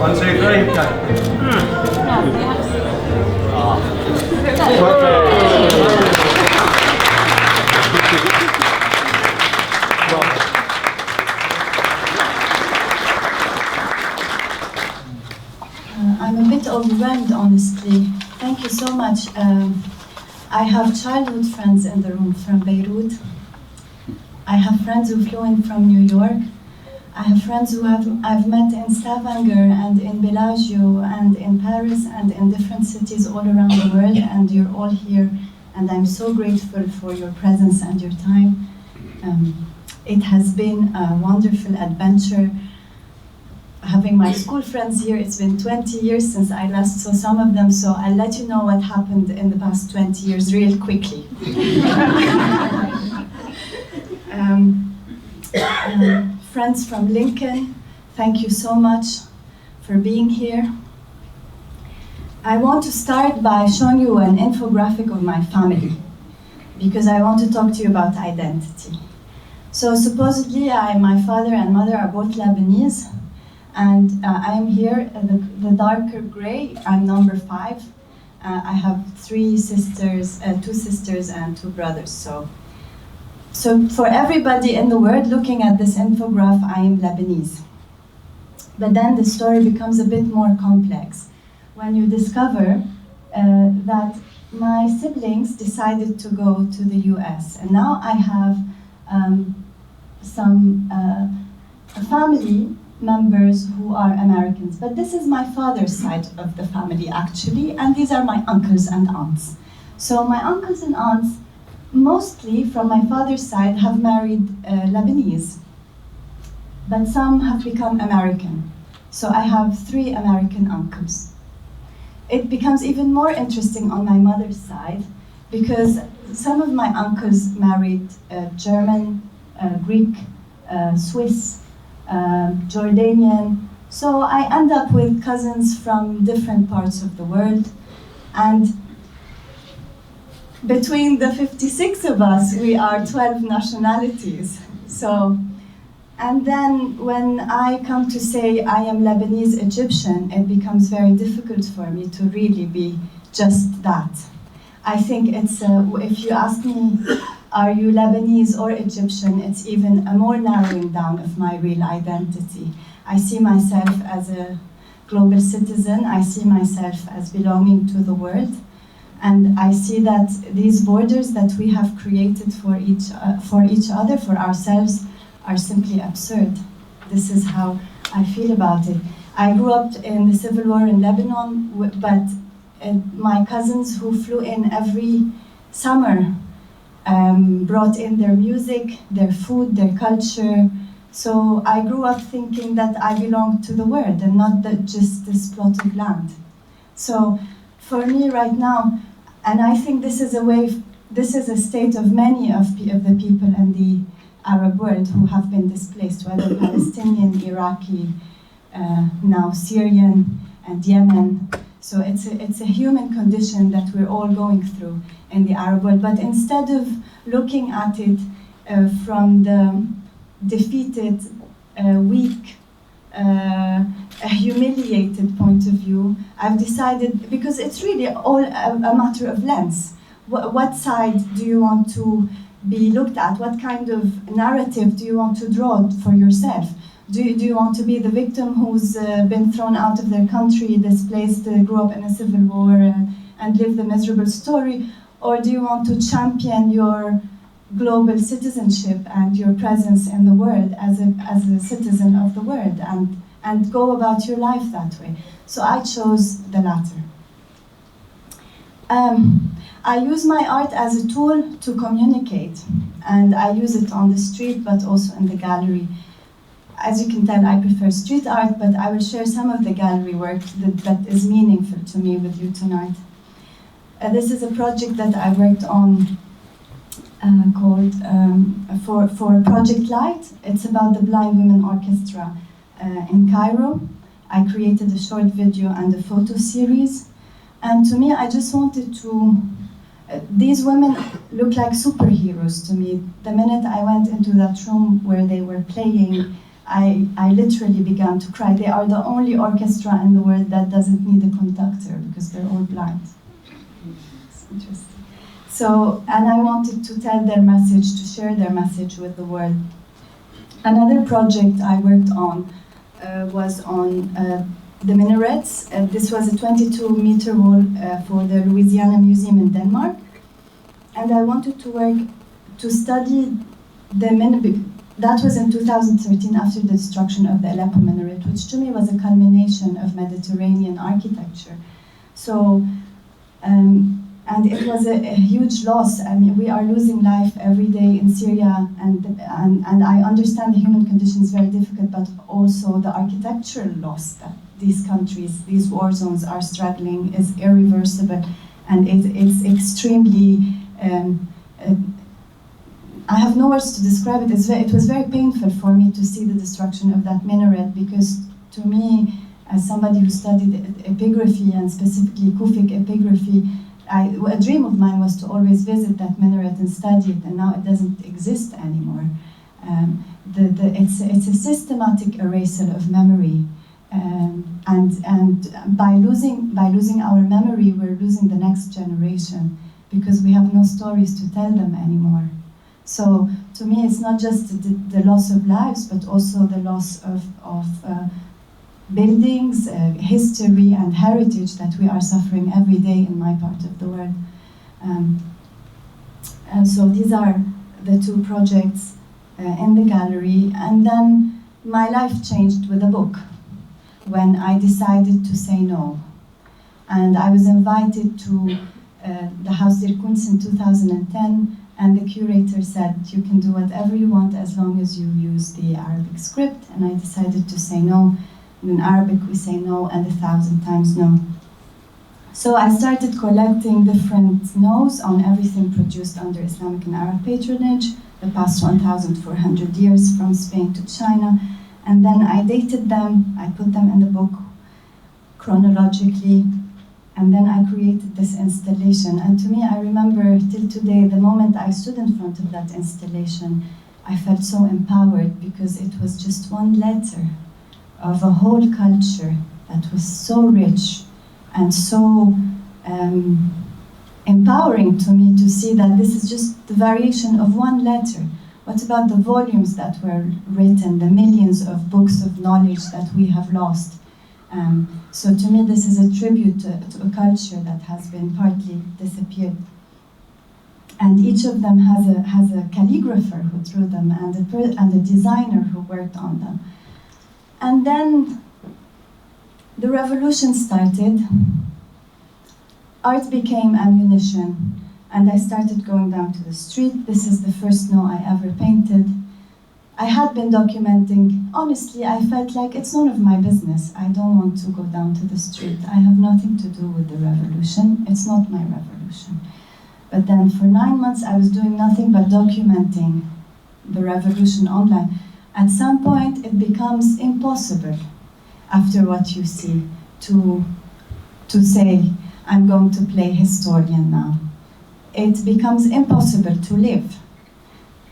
One, two, three, go. I'm a bit overwhelmed, honestly. Thank you so much. I have childhood friends in the room from Beirut. I have friends who flew in from New York. I have friends who I've met in Stavanger and in Bellagio and in Paris and in different cities all around the world, and you're all here, and I'm so grateful for your presence and your time. It has been a wonderful adventure. Having my school friends here, it's been 20 years since I last saw some of them, so I'll let you know what happened in the past 20 years real quickly. Friends from Lincoln, thank you so much for being here. I want to start by showing you an infographic of my family, because I want to talk to you about identity. So supposedly, my father and mother are both Lebanese, and I'm here, the darker gray, I'm number 5. I have 3 sisters, 2 sisters and 2 brothers. So for everybody in the world looking at this infograph, I am Lebanese. But then the story becomes a bit more complex when you discover that my siblings decided to go to the US. And now I have some family members who are Americans. But this is my father's side of the family, actually, and these are my uncles and aunts. So my uncles and aunts, mostly from my father's side, have married Lebanese, but some have become American. So I have 3 American uncles. It becomes even more interesting on my mother's side, because some of my uncles married German, Greek, Swiss, Jordanian. So I end up with cousins from different parts of the world, and between the 56 of us, we are 12 nationalities. So, and then when I come to say I am Lebanese Egyptian, it becomes very difficult for me to really be just that. I think it's, if you ask me, are you Lebanese or Egyptian, it's even a more narrowing down of my real identity. I see myself as a global citizen. I see myself as belonging to the world. And I see that these borders that we have created for each other, for ourselves, are simply absurd. This is how I feel about it. I grew up in the civil war in Lebanon, but my cousins who flew in every summer brought in their music, their food, their culture. So I grew up thinking that I belonged to the world and not just this plot of land. So for me right now, and I think this is a state of many of the people in the Arab world who have been displaced, whether Palestinian, Iraqi, now Syrian and Yemen. So it's a human condition that we're all going through in the Arab world. But instead of looking at it from the defeated, weak, a humiliated point of view, I've decided, because it's really all a matter of lens. What side do you want to be looked at? What kind of narrative do you want to draw for yourself? Do you want to be the victim who's been thrown out of their country, displaced, grew up in a civil war, and lived a miserable story? Or do you want to champion your global citizenship and your presence in the world as a citizen of the world and go about your life that way? So I chose the latter. I use my art as a tool to communicate, and I use it on the street but also in the gallery. As you can tell, I prefer street art, but I will share some of the gallery work that is meaningful to me with you tonight. This is a project that I worked on called for Project Light. It's about the Blind Women Orchestra in Cairo. I created a short video and a photo series. And to me, I just wanted to, these women look like superheroes to me. The minute I went into that room where they were playing, I literally began to cry. They are the only orchestra in the world that doesn't need a conductor because they're all blind. It's interesting. So, and I wanted to tell their message, to share their message with the world. Another project I worked on was on the minarets. This was a 22-meter wall for the Louisiana Museum in Denmark. And I wanted to study the minaret. That was in 2013, after the destruction of the Aleppo minaret, which to me was a culmination of Mediterranean architecture. So, and it was a huge loss. I mean, we are losing life every day in Syria, and I understand the human condition is very difficult, but also the architectural loss that these countries, these war zones are struggling is irreversible, and it's extremely, I have no words to describe it. It was very painful for me to see the destruction of that minaret, because to me, as somebody who studied epigraphy, and specifically Kufic epigraphy, a dream of mine was to always visit that minaret and study it, and now it doesn't exist anymore. It's a systematic erasure of memory, and by losing our memory, we're losing the next generation, because we have no stories to tell them anymore. So to me, it's not just the loss of lives, but also the loss of buildings, history, and heritage that we are suffering every day in my part of the world. And so these are the two projects in the gallery. And then my life changed with a book when I decided to say no. And I was invited to the Haus der Kunst in 2010, and the curator said, you can do whatever you want as long as you use the Arabic script. And I decided to say no. In Arabic, we say no, and 1,000 times no. So I started collecting different no's on everything produced under Islamic and Arab patronage, the past 1,400 years from Spain to China. And then I dated them, I put them in the book chronologically, and then I created this installation. And to me, I remember till today, the moment I stood in front of that installation, I felt so empowered, because it was just one letter of a whole culture that was so rich and so empowering to me to see that this is just the variation of one letter. What about the volumes that were written, the millions of books of knowledge that we have lost? So to me, this is a tribute to a culture that has been partly disappeared. And each of them has a calligrapher who drew them, and a designer who worked on them. And then the revolution started. Art became ammunition, and I started going down to the street. This is the first no I ever painted. I had been documenting. Honestly, I felt like it's none of my business. I don't want to go down to the street. I have nothing to do with the revolution. It's not my revolution. But then for 9 months, I was doing nothing but documenting the revolution online. At some point, it becomes impossible, after what you see, to say, I'm going to play historian now. It becomes impossible to live.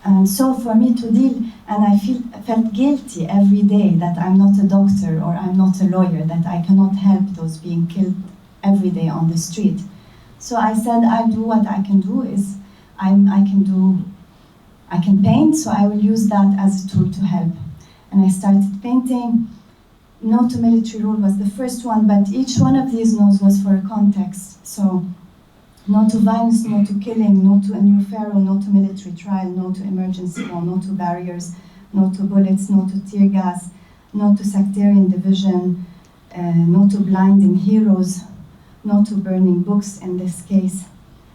And so for me to deal, and I felt guilty every day that I'm not a doctor or I'm not a lawyer, that I cannot help those being killed every day on the street. So I said, I'll do what I can do, I can paint, so I will use that as a tool to help. And I started painting. No to military rule was the first one, but each one of these no's was for a context. So no to violence, no to killing, no to a new pharaoh, no to military trial, no to emergency law, no to barriers, no to bullets, no to tear gas, no to sectarian division, no to blinding heroes, no to burning books in this case,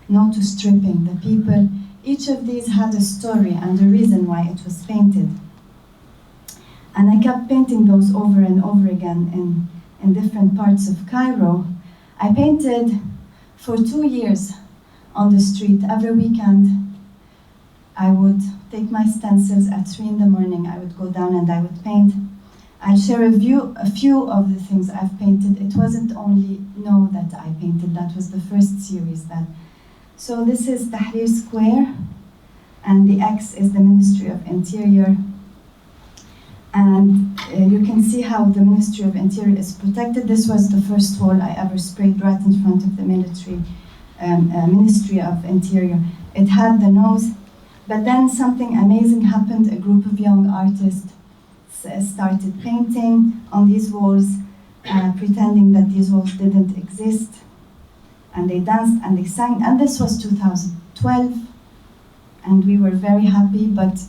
no to stripping the people. Each of these had a story and a reason why it was painted. And I kept painting those over and over again in different parts of Cairo. I painted for 2 years on the street. Every weekend, I would take my stencils at 3 in the morning. I would go down and I would paint. I'll share a few of the things I've painted. It wasn't only No that I painted. That was the first series. So this is Tahrir Square, and the X is the Ministry of Interior. And you can see how the Ministry of Interior is protected. This was the first wall I ever sprayed right in front of the Ministry of Interior. It had the nose, but then something amazing happened. A group of young artists started painting on these walls, pretending that these walls didn't exist. And they danced and they sang, and this was 2012, and we were very happy, but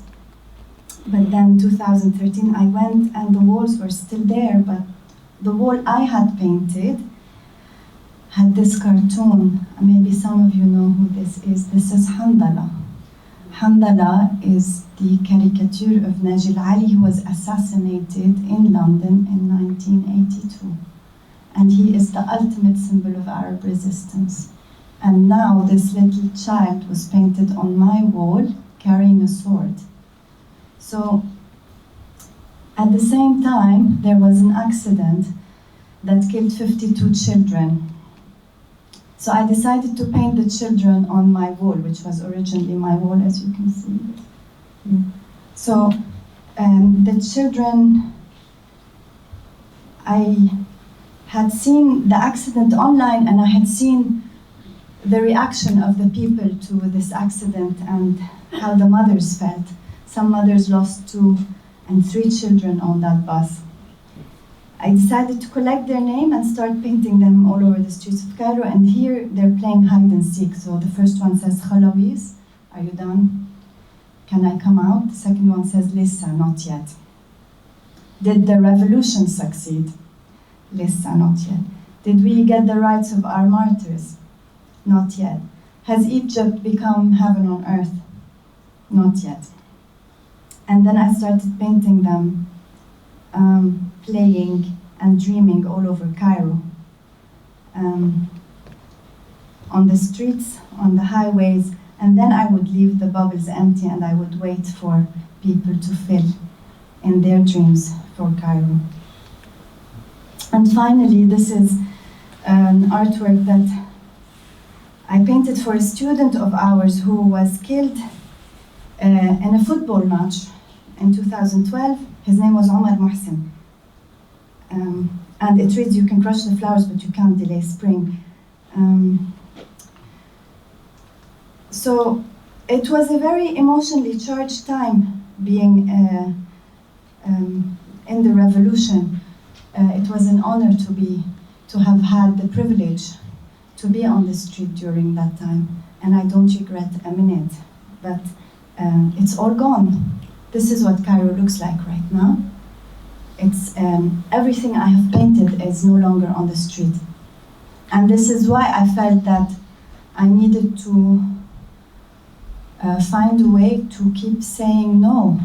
then 2013 I went and the walls were still there, but the wall I had painted had this cartoon. Maybe some of you know who this is. This is Handala. Handala is the caricature of Najil Ali, who was assassinated in London in 1982. And he is the ultimate symbol of Arab resistance. And now this little child was painted on my wall carrying a sword. So at the same time, there was an accident that killed 52 children. So I decided to paint the children on my wall, which was originally my wall, as you can see. So the children, I had seen the accident online, and I had seen the reaction of the people to this accident and how the mothers felt. Some mothers lost 2 and 3 children on that bus. I decided to collect their name and start painting them all over the streets of Cairo, and here they're playing hide and seek. So the first one says, Khalawis, are you done? Can I come out? The second one says, Lissa, not yet. Did the revolution succeed? Lissa, not yet. Did we get the rights of our martyrs? Not yet. Has Egypt become heaven on earth? Not yet. And then I started painting them, playing and dreaming all over Cairo. On the streets, on the highways, and then I would leave the bubbles empty and I would wait for people to fill in their dreams for Cairo. And finally, this is an artwork that I painted for a student of ours who was killed in a football match in 2012. His name was Omar Mohsen. And it reads, you can crush the flowers, but you can't delay spring. So it was a very emotionally charged time being in the revolution. It was an honor to have had the privilege to be on the street during that time, and I don't regret a minute, but it's all gone. This is what Cairo looks like right now. It's everything I have painted is no longer on the street, and this is why I felt that I needed to find a way to keep saying no.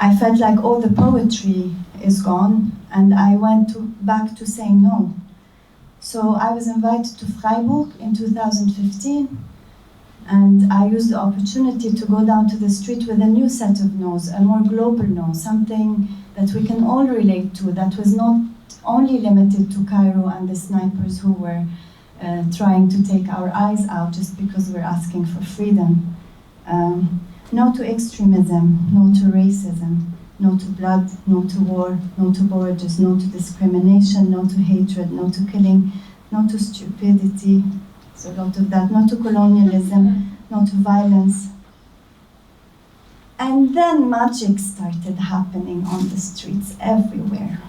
I felt like all the poetry is gone, and I went back to saying no. So I was invited to Freiburg in 2015, and I used the opportunity to go down to the street with a new set of no's, a more global no, something that we can all relate to, that was not only limited to Cairo and the snipers who were trying to take our eyes out just because we're asking for freedom. No to extremism, no to racism, no to blood, no to war, no to borders, no to discrimination, no to hatred, no to killing, no to stupidity, so a lot of that, no to colonialism, no to violence. And then magic started happening on the streets everywhere.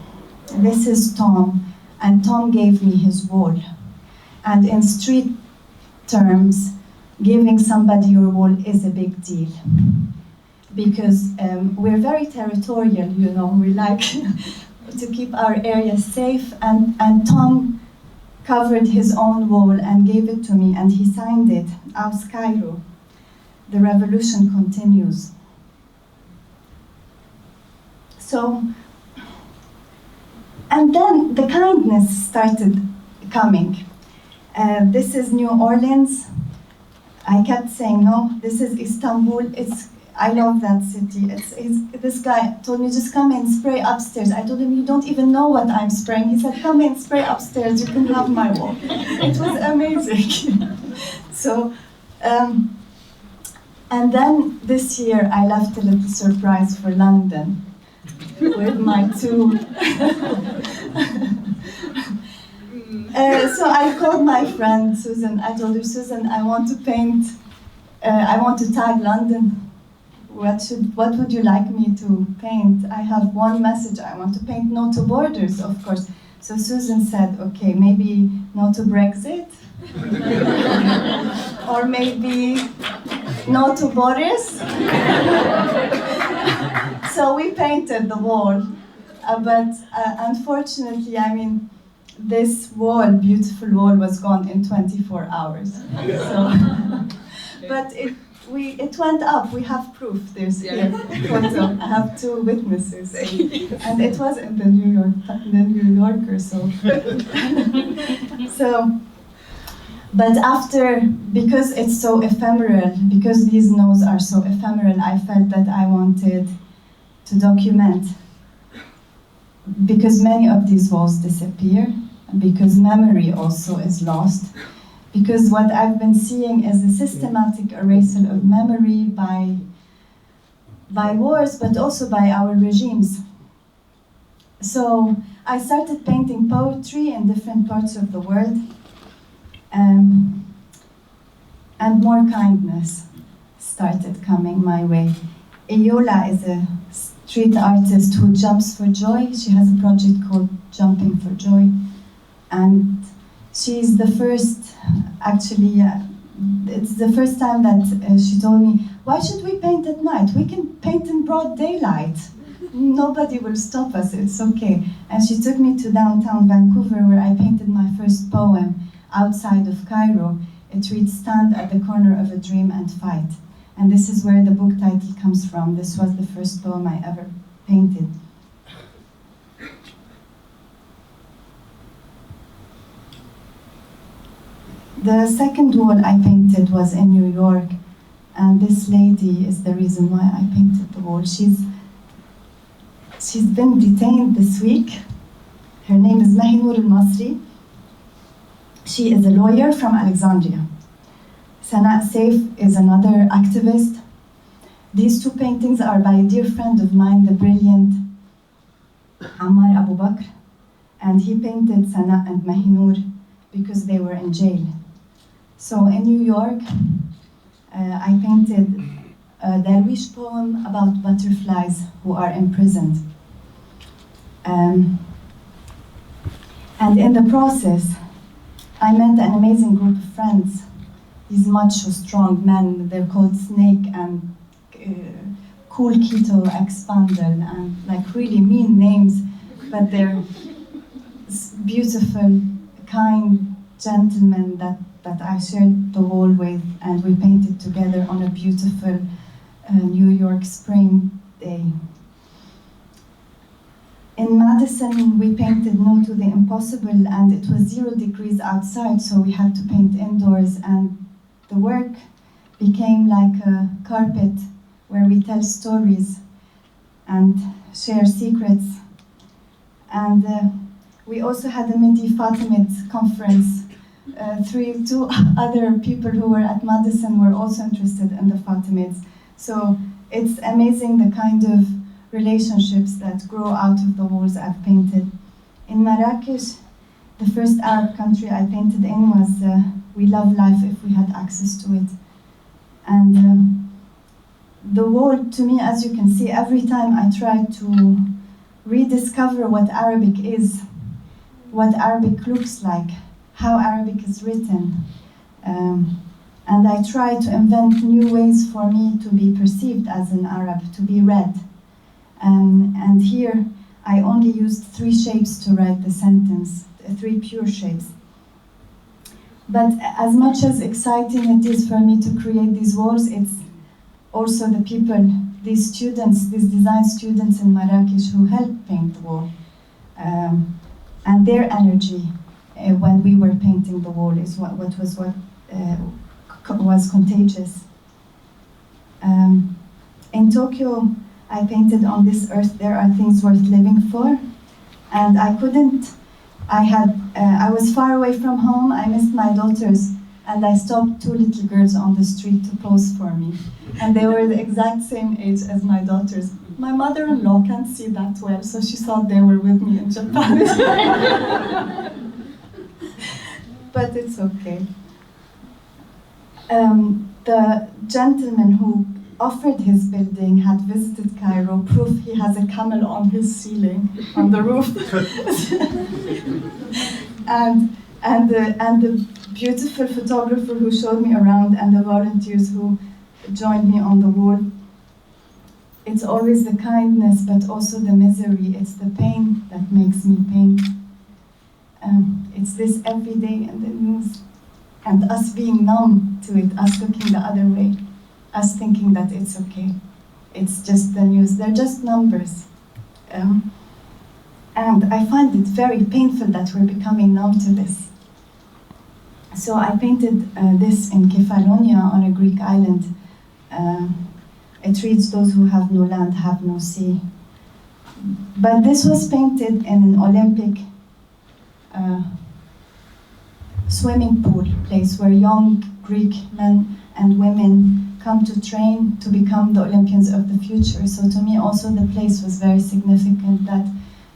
This is Tom, and Tom gave me his wall. And in street terms, giving somebody your wall is a big deal. Because we're very territorial, you know, we like to keep our area safe, and Tom covered his own wall and gave it to me, and he signed it, Aus Cairo. The revolution continues. So, and then the kindness started coming. This is New Orleans. I kept saying no. This is Istanbul. I love that city. This guy told me, just come in, spray upstairs. I told him, you don't even know what I'm spraying. He said, come in, spray upstairs. You can have my wall. It was amazing. So, And then this year I left a little surprise for London with my two. So I called my friend Susan. I told her, Susan, I want to paint, I want to tag London. What would you like me to paint? I have one message. I want to paint no to borders, of course. So Susan said, okay, maybe no to Brexit, or maybe no to Boris. So we painted the wall, but unfortunately, I mean, this wall, beautiful wall, was gone in 24 hours. So, but it went up. We have proof. There's here photo. I have two witnesses, and it was in the New Yorker. So, but after, because it's so ephemeral, because these no's are so ephemeral, I felt that I wanted to document, because many of these walls disappear, because memory also is lost, because what I've been seeing is a systematic erasure of memory by wars, but also by our regimes. So I started painting poetry in different parts of the world, and more kindness started coming my way. Iola is a street artist who jumps for joy. She has a project called Jumping for Joy. And she's the first, actually, it's the first time that she told me, why should we paint at night? We can paint in broad daylight. Nobody will stop us, it's okay. And she took me to downtown Vancouver, where I painted my first poem outside of Cairo. It reads, "Stand at the corner of a dream and fight." And this is where the book title comes from. This was the first poem I ever painted. The second wall I painted was in New York, and this lady is the reason why I painted the wall. She's been detained this week. Her name is Mahinur al-Masri. She is a lawyer from Alexandria. Sana Saif is another activist. These two paintings are by a dear friend of mine, the brilliant Ammar Abu Bakr, and he painted Sana and Mahinur because they were in jail. So in New York, I painted a Darwish poem about butterflies who are imprisoned. And in the process, I met an amazing group of friends, these macho, strong men. They're called Snake and Cool Keto Expandel, and like really mean names, but they're beautiful, kind gentlemen that I shared the wall with, and we painted together on a beautiful New York spring day. In Madison, we painted No to the Impossible, and it was 0 degrees outside, so we had to paint indoors, and the work became like a carpet where we tell stories and share secrets. And we also had a Midi Fatimid conference. Two other people who were at Madison were also interested in the Fatimids. So it's amazing the kind of relationships that grow out of the walls I've painted. In Marrakesh, the first Arab country I painted in was "We love life if we had access to it." And the wall, to me, as you can see, every time I try to rediscover what Arabic is, what Arabic looks like, how Arabic is written. And I try to invent new ways for me to be perceived as an Arab, to be read. And here, I only used 3 shapes to write the sentence, 3 pure shapes. But as much as exciting it is for me to create these walls, it's also the people, these students, these design students in Marrakesh who helped paint the wall. And their energy when we were painting the wall is what was contagious. In Tokyo, I painted "On this earth there are things worth living for," and I was far away from home. I missed my daughter's and I stopped two little girls on the street to pose for me. And they were the exact same age as my daughters. My mother-in-law can't see that well, so she thought they were with me in Japan. But it's okay. The gentleman who offered his building had visited Cairo, proof he has a camel on his ceiling, on the roof. and the beautiful photographer who showed me around, and the volunteers who joined me on the wall. It's always the kindness, but also the misery. It's the pain that makes me paint. It's this every day in the news, and us being numb to it, us looking the other way, us thinking that it's okay. It's just the news. They're just numbers. And I find it very painful that we're becoming numb to this. So I painted this in Kefalonia on a Greek island. It reads, "Those who have no land have no sea." But this was painted in an Olympic swimming pool place where young Greek men and women come to train to become the Olympians of the future. So to me also the place was very significant, that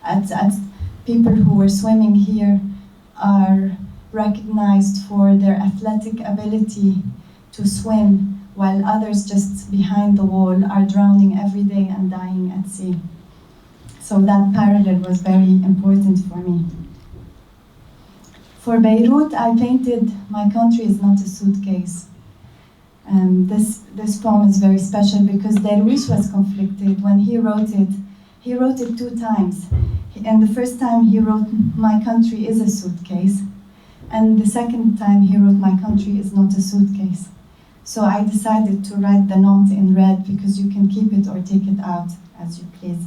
at people who were swimming here are recognized for their athletic ability to swim, while others just behind the wall are drowning every day and dying at sea. So that parallel was very important for me. For Beirut, I painted "My Country is Not a Suitcase." This poem is very special because Derwish was conflicted. When he wrote it two times. And the first time he wrote, "My country is a suitcase." And the second time he wrote, "My country is not a suitcase." So I decided to write the "not" in red because you can keep it or take it out as you please.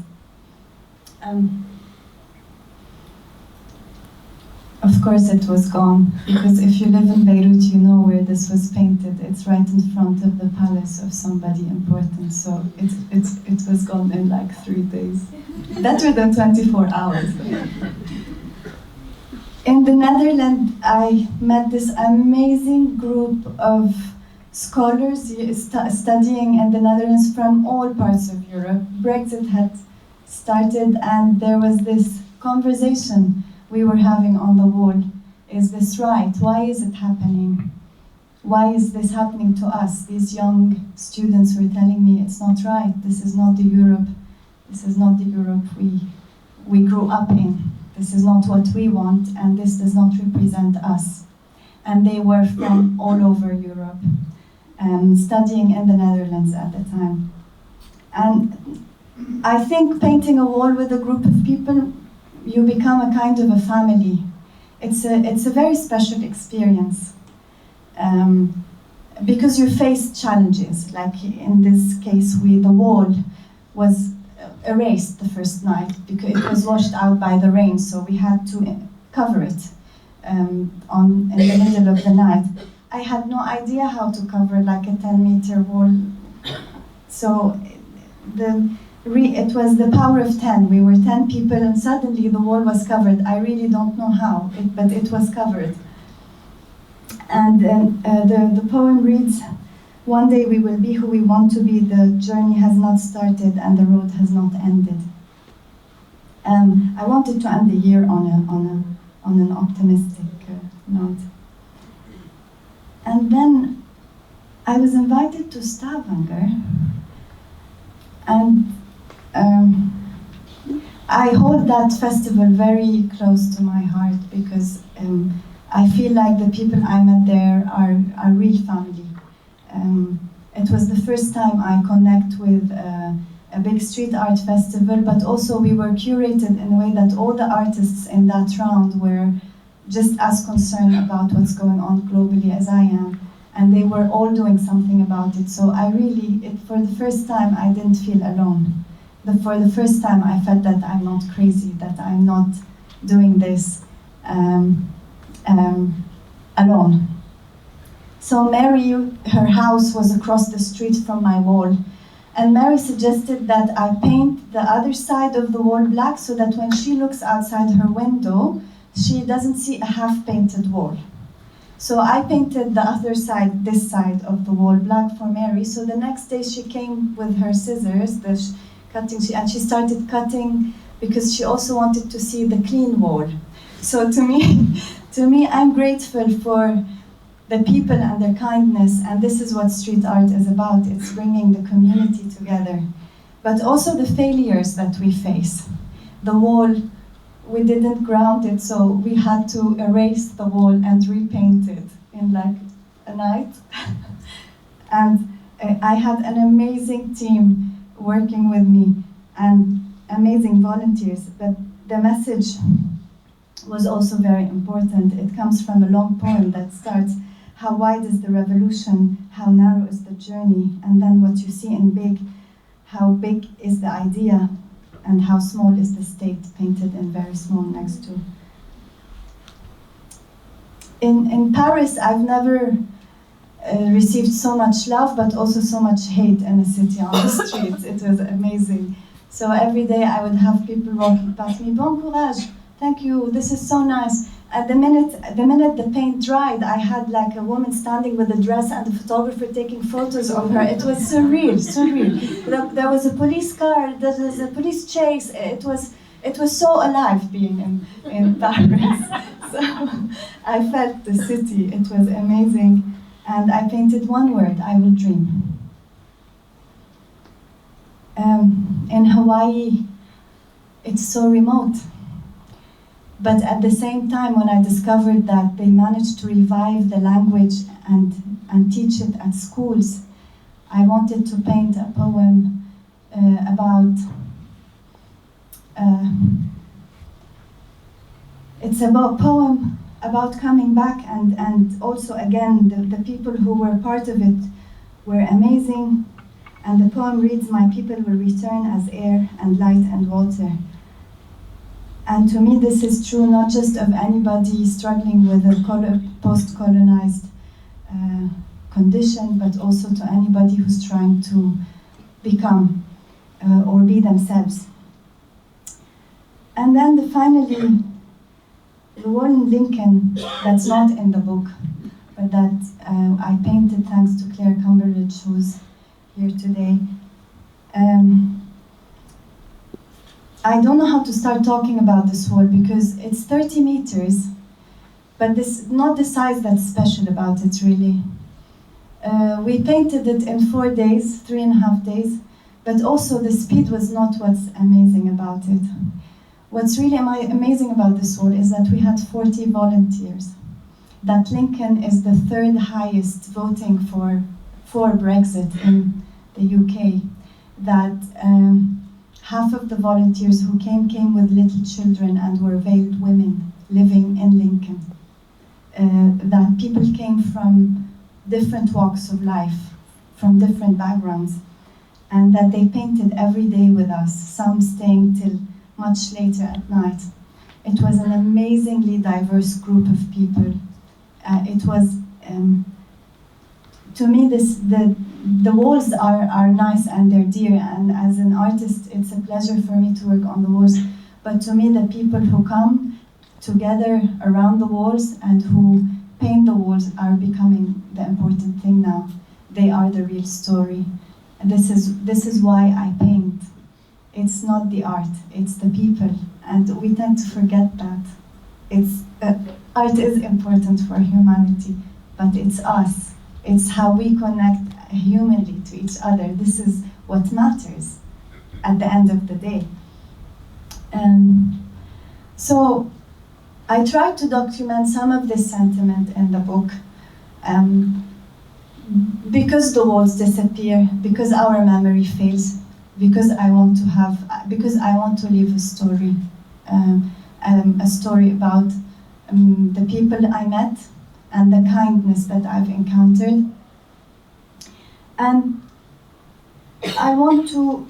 Of course it was gone, because if you live in Beirut, you know where this was painted. It's right in front of the palace of somebody important, so it was gone in like 3 days. Better than 24 hours. In the Netherlands, I met this amazing group of scholars studying in the Netherlands from all parts of Europe. Brexit had started, and there was this conversation we were having on the wall. Is this right? Why is it happening? Why is this happening to us? These young students were telling me it's not right. This is not the Europe. This is not the Europe we grew up in. This is not what we want, and this does not represent us. And they were from all over Europe, studying in the Netherlands at the time. And I think painting a wall with a group of people, you become a kind of a family. It's a very special experience because you face challenges. Like in this case, the wall was erased the first night because it was washed out by the rain, so we had to cover it in the middle of the night. I had no idea how to cover like a 10-meter wall, so it was the power of 10. We were 10 people, and suddenly the wall was covered. I really don't know how, but it was covered. And the poem reads, "One day we will be who we want to be. The journey has not started and the road has not ended." I wanted to end the year on an optimistic note. And then I was invited to Stavanger, and I hold that festival very close to my heart because I feel like the people I met there are real family. It was the first time I connect with a big street art festival, but also we were curated in a way that all the artists in that round were just as concerned about what's going on globally as I am, and they were all doing something about it. So for the first time, I didn't feel alone. For the first time, I felt that I'm not crazy, that I'm not doing this alone. So Mary, her house was across the street from my wall, and Mary suggested that I paint the other side of the wall black so that when she looks outside her window, she doesn't see a half-painted wall. So I painted the other side, this side of the wall, black for Mary. So the next day she came with her scissors, and she started cutting because she also wanted to see the clean wall. So to me, I'm grateful for the people and their kindness, and this is what street art is about. It's bringing the community together. But also the failures that we face. The wall, we didn't ground it, so we had to erase the wall and repaint it in like a night. And I had an amazing team working with me and amazing volunteers, but the message was also very important. It comes from a long poem that starts, how wide is the revolution, how narrow is the journey, and then what you see in big, how big is the idea, and how small is the state, painted in very small next to. In Paris, I've never received so much love, but also so much hate in a city on the streets. It was amazing. So every day I would have people walking past me, bon courage, thank you, this is so nice. At the minute the paint dried, I had like a woman standing with a dress and a photographer taking photos of her. It was surreal. There was a police car, there was a police chase. It was so alive being in Paris. So I felt the city, it was amazing. And I painted one word, I will dream. In Hawaii, it's so remote. But at the same time, when I discovered that they managed to revive the language and teach it at schools, I wanted to paint a poem it's about poem about coming back, and also again the people who were part of it were amazing, and the poem reads, my people will return as air and light and water. And to me, this is true not just of anybody struggling with a post-colonized condition, but also to anybody who's trying to become or be themselves. And then finally, the wall in Lincoln, that's not in the book, but that I painted thanks to Claire Cumberledge, who's here today. I don't know how to start talking about this wall because it's 30 meters, but this not the size that's special about it, really. We painted it in 4 days, 3.5 days, but also the speed was not what's amazing about it. What's really amazing about this wall is that we had 40 volunteers. That Lincoln is the 3rd highest voting for Brexit in the UK. That half of the volunteers who came with little children and were veiled women living in Lincoln. That people came from different walks of life, from different backgrounds, and that they painted every day with us, some staying till much later at night. It was an amazingly diverse group of people. It was, to me, the walls are nice and they're dear, and as an artist, it's a pleasure for me to work on the walls. But to me, the people who come together around the walls and who paint the walls are becoming the important thing now. They are the real story. And this is why I paint. It's not the art, it's the people. And we tend to forget that. Art is important for humanity, but it's us. It's how we connect humanly to each other. This is what matters at the end of the day. So I tried to document some of this sentiment in the book. Because the walls disappear, because our memory fails, because I want to leave a story about the people I met and the kindness that I've encountered. And I want to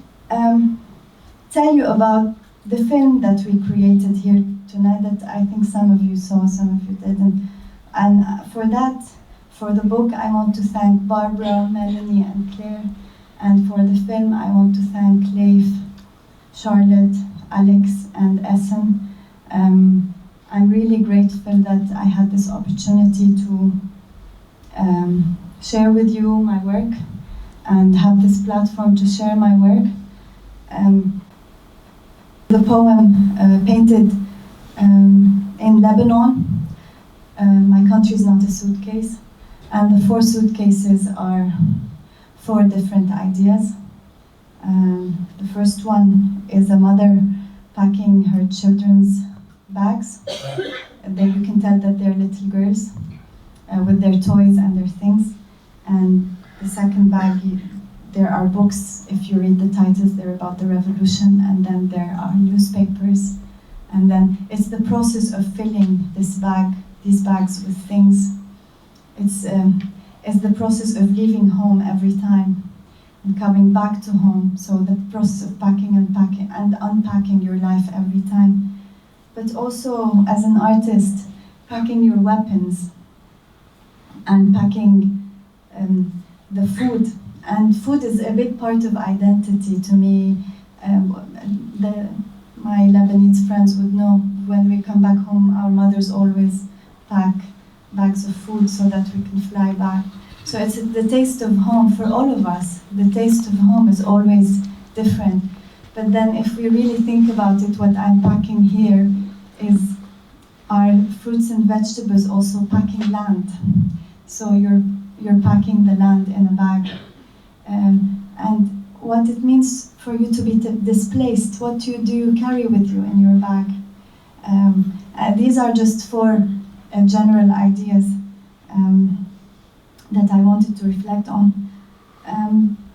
tell you about the film that we created here tonight that I think some of you saw, some of you didn't. And for the book, I want to thank Barbara, Melanie, and Claire. And for the film, I want to thank Leif, Charlotte, Alex, and Essen. I'm really grateful that I had this opportunity to share with you my work and have this platform to share my work. The poem painted in Lebanon. My country is not a suitcase, and the 4 suitcases are 4 different ideas. The first one is a mother packing her children's bags. You can tell that they're little girls with their toys and their things. And the second bag, there are books. If you read the titles, they're about the revolution, and then there are newspapers. And then it's the process of filling these bags with things. It's the process of leaving home every time and coming back to home. So the process of packing and unpacking your life every time. But also, as an artist, packing your weapons and packing the food. And food is a big part of identity to me. My Lebanese friends would know when we come back home, our mothers always pack bags of food so that we can fly back. So it's the taste of home for all of us. The taste of home is always different. But then if we really think about it, what I'm packing here are fruits and vegetables, also packing land. So you're packing the land in a bag. And what it means for you to be displaced, what do you carry with you in your bag? These are just 4 general ideas that I wanted to reflect on.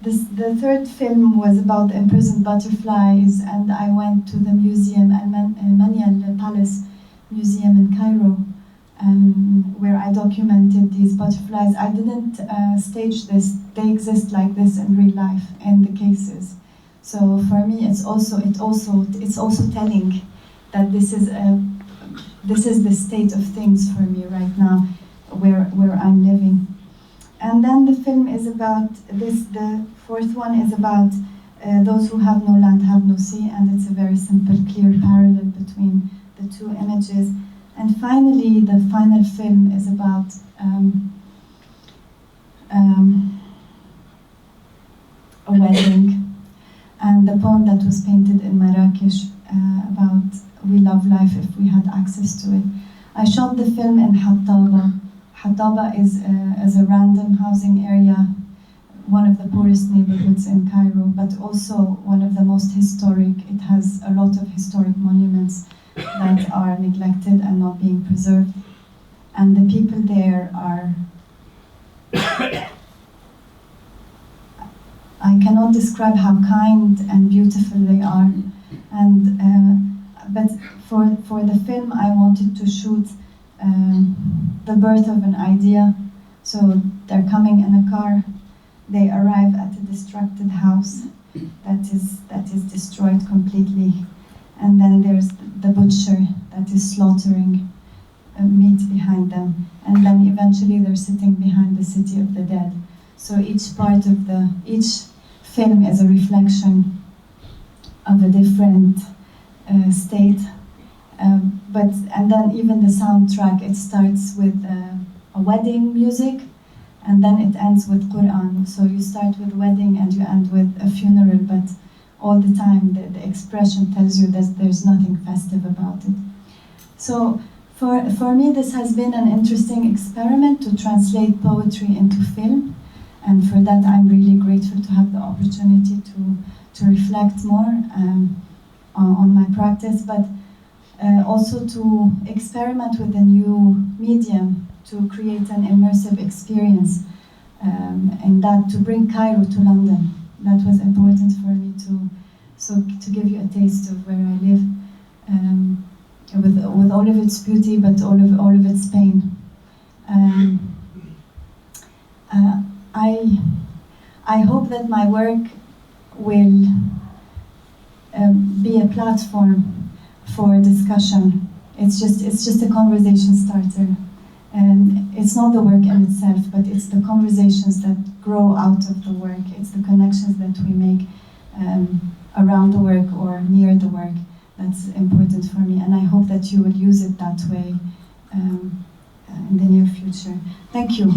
The third film was about the imprisoned butterflies, and I went to the museum, Al Palace Museum in Cairo, where I documented these butterflies. I didn't stage this; they exist like this in real life in the cases. So for me, it's also telling that this is the state of things for me right now, where I'm living. And then the film is about this. The 4th one is about those who have no land have no sea, and it's a very simple, clear parallel between the 2 images. And finally, the final film is about a wedding, and the poem that was painted in Marrakesh about we love life if we had access to it. I shot the film in Hattaba. Hattaba is a random housing area, one of the poorest neighborhoods in Cairo, but also one of the most historic. It has a lot of historic monuments that are neglected and not being preserved. And the people there are... I cannot describe how kind and beautiful they are. And but for the film, I wanted to shoot the birth of an idea. So they're coming in a car, they arrive at a destructed house that is destroyed completely, and then there's the butcher that is slaughtering meat behind them, and then eventually they're sitting behind the city of the dead. So each film is a reflection of a different state. And then even the soundtrack, it starts with a wedding music, and then it ends with Quran. So you start with wedding and you end with a funeral, but all the time the expression tells you that there's nothing festive about it. So for me, this has been an interesting experiment to translate poetry into film, and for that I'm really grateful to have the opportunity to reflect more on my practice, but also to experiment with a new medium, to create an immersive experience, and that to bring Cairo to London. That was important for me to give you a taste of where I live, with all of its beauty, but all of its pain. I hope that my work will be a platform for discussion. It's just a conversation starter. And it's not the work in itself, but it's the conversations that grow out of the work. It's the connections that we make around the work or near the work that's important for me, and I hope that you will use it that way in the near future. Thank you.